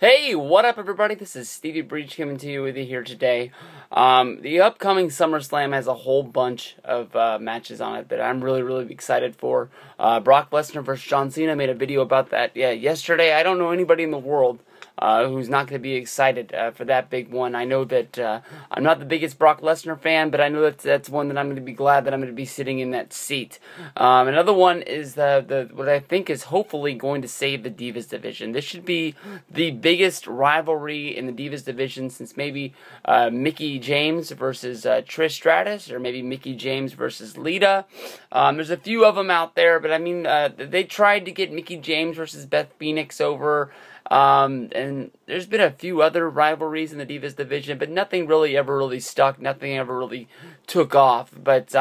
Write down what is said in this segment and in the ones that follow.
Hey, what up everybody? This is Stevie Breach coming to you with you here today. The upcoming SummerSlam has a whole bunch of matches on it that I'm really excited for. Brock Lesnar versus John Cena, made a video about that yesterday. I don't know anybody in the world who's not going to be excited for that big one. I know that I'm not the biggest Brock Lesnar fan, but I know that's one that I'm going to be glad that I'm going to be sitting in that seat. Another one is what I think is hopefully going to save the Divas division. This should be the biggest rivalry in the Divas division since maybe Mickie James versus Trish Stratus, or maybe Mickie James versus Lita. There's a few of them out there, but I mean, they tried to get Mickie James versus Beth Phoenix over. And there's been a few other rivalries in the Divas division, but nothing really ever stuck. Nothing ever really took off. But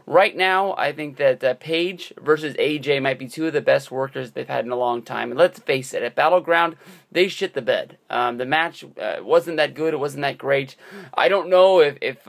right now, I think that Paige versus AJ might be two of the best workers they've had in a long time. And let's face it, at Battleground, they shit the bed. The match wasn't that good. It wasn't that great. I don't know if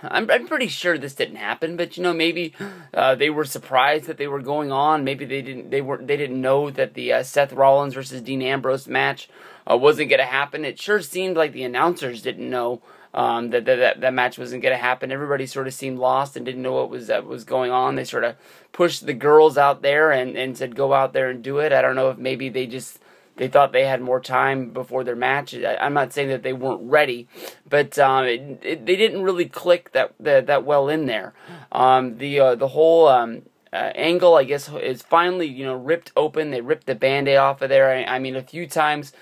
I'm pretty sure this didn't happen, but you know, maybe they were surprised that they were going on. Maybe they didn't know that the Seth Rollins versus Dean Ambrose match wasn't gonna happen. It sure seemed like the announcers didn't know that match wasn't gonna happen. Everybody sort of seemed lost and didn't know what was going on. They sort of pushed the girls out there and said, go out there and do it. I don't know if maybe they thought they had more time before their match. I'm not saying that they weren't ready, but they didn't really click that well in there. The whole angle, I guess, is finally ripped open. They ripped the Band-Aid off of there. I mean, a few times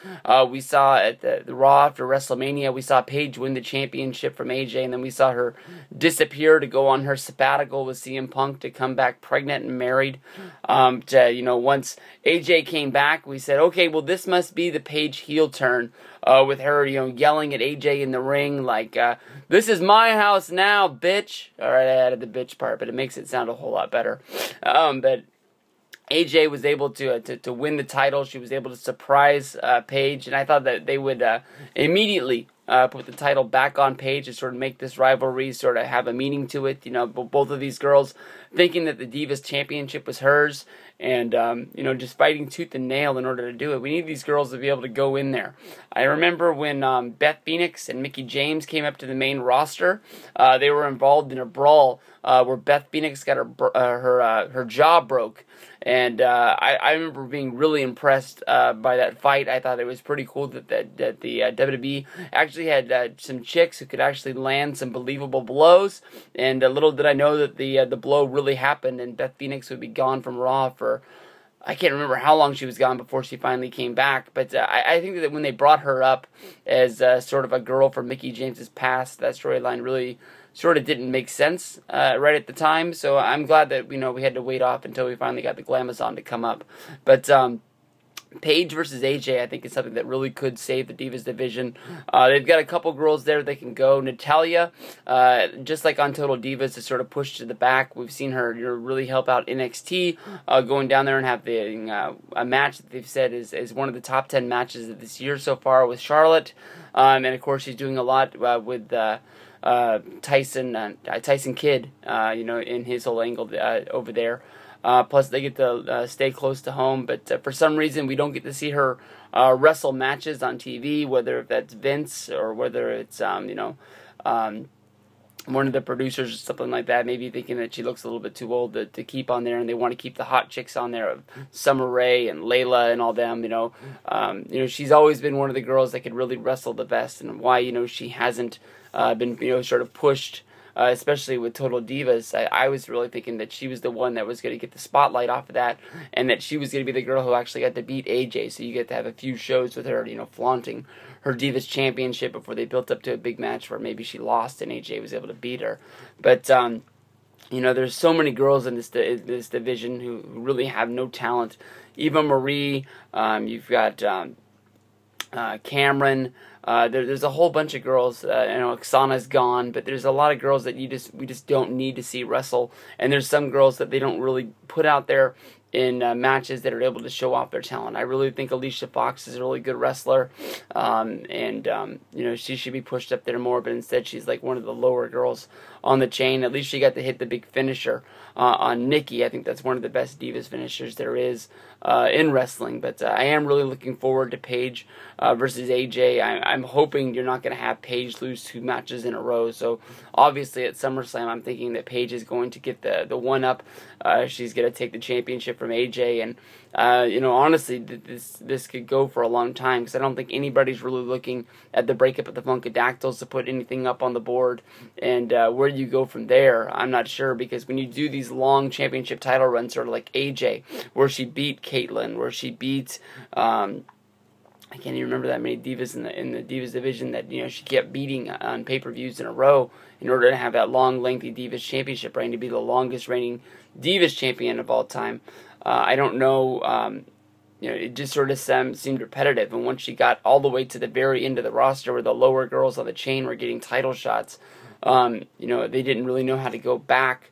we saw at the Raw after WrestleMania, we saw Paige win the championship from AJ, and then we saw her disappear to go on her sabbatical with CM Punk to come back pregnant and married. Once AJ came back, we said, okay, well, this must be the Paige heel turn. With her, yelling at AJ in the ring like, this is my house now, bitch. Alright, I added the bitch part, but it makes it sound a whole lot better. But AJ was able to win the title. She was able to surprise Paige, and I thought that they would immediately put the title back on Paige to sort of make this rivalry sort of have a meaning to it. Both of these girls thinking that the Divas Championship was hers, and just fighting tooth and nail in order to do it. We need these girls to be able to go in there. I remember when Beth Phoenix and Mickie James came up to the main roster. They were involved in a brawl where Beth Phoenix got her jaw broke. And I remember being really impressed by that fight. I thought it was pretty cool that the WWE actually had some chicks who could actually land some believable blows. And little did I know that the blow really happened, and Beth Phoenix would be gone from Raw for, I can't remember how long she was gone before she finally came back. But I think that when they brought her up as sort of a girl from Mickie James's past, that storyline really sort of didn't make sense right at the time. So I'm glad that we had to wait off until we finally got the Glamazon to come up. But Paige versus AJ, I think, is something that really could save the Divas division. They've got a couple girls there that can go. Natalya, just like on Total Divas, is sort of pushed to the back. We've seen her really help out NXT, going down there and have a match that they've said is one of the top 10 matches of this year so far with Charlotte. And of course, she's doing a lot with Tyson Kidd, in his whole angle over there. Plus, they get to stay close to home, but for some reason, we don't get to see her wrestle matches on TV, whether that's Vince or whether it's, one of the producers or something like that, maybe thinking that she looks a little bit too old to keep on there, and they want to keep the hot chicks on there of Summer Rae and Layla and all them. She's always been one of the girls that could really wrestle the best, and why she hasn't been sort of pushed. Especially with Total Divas, I was really thinking that she was the one that was going to get the spotlight off of that, and that she was going to be the girl who actually got to beat AJ, so you get to have a few shows with her, flaunting her Divas Championship before they built up to a big match where maybe she lost and AJ was able to beat her. But, there's so many girls in this division who really have no talent. Eva Marie, you've got Cameron. There's a whole bunch of girls. Oksana's gone, but there's a lot of girls that we just don't need to see wrestle. And there's some girls that they don't really put out there in matches that are able to show off their talent. I really think Alicia Fox is a really good wrestler, you know, she should be pushed up there more, but instead she's like one of the lower girls on the chain. At least she got to hit the big finisher on Nikki. I think that's one of the best Divas finishers there is in wrestling. But I am really looking forward to Paige versus AJ. I'm hoping you're not going to have Paige lose 2 matches in a row. So obviously at SummerSlam, I'm thinking that Paige is going to get the one up. She's going to take the championship from AJ, and you know, honestly, this could go for a long time, because I don't think anybody's really looking at the breakup of the Funkadactyls to put anything up on the board, and where you go from there, I'm not sure, because when you do these long championship title runs, sort of like AJ, where she beat Caitlyn, where she beat I can't even remember that many divas in the Divas division that, you know, she kept beating on pay-per-views in a row in order to have that long, lengthy Divas championship reign, to be the longest reigning Divas champion of all time. I don't know, you know, it just sort of seemed repetitive. And once she got all the way to the very end of the roster, where the lower girls on the chain were getting title shots, you know, they didn't really know how to go back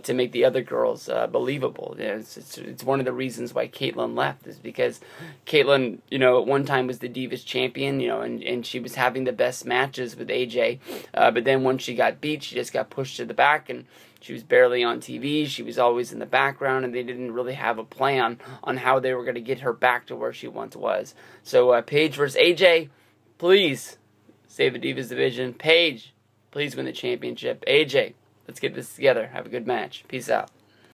to make the other girls believable. You know, it's one of the reasons why Caitlyn left, is because Caitlyn, you know, at one time was the Divas champion, you know, and she was having the best matches with AJ, but then once she got beat, she just got pushed to the back, and she was barely on TV. She was always in the background, and they didn't really have a plan on how they were going to get her back to where she once was. So Paige versus AJ, please save the Divas division. Paige, please win the championship. AJ, let's get this together. Have a good match. Peace out.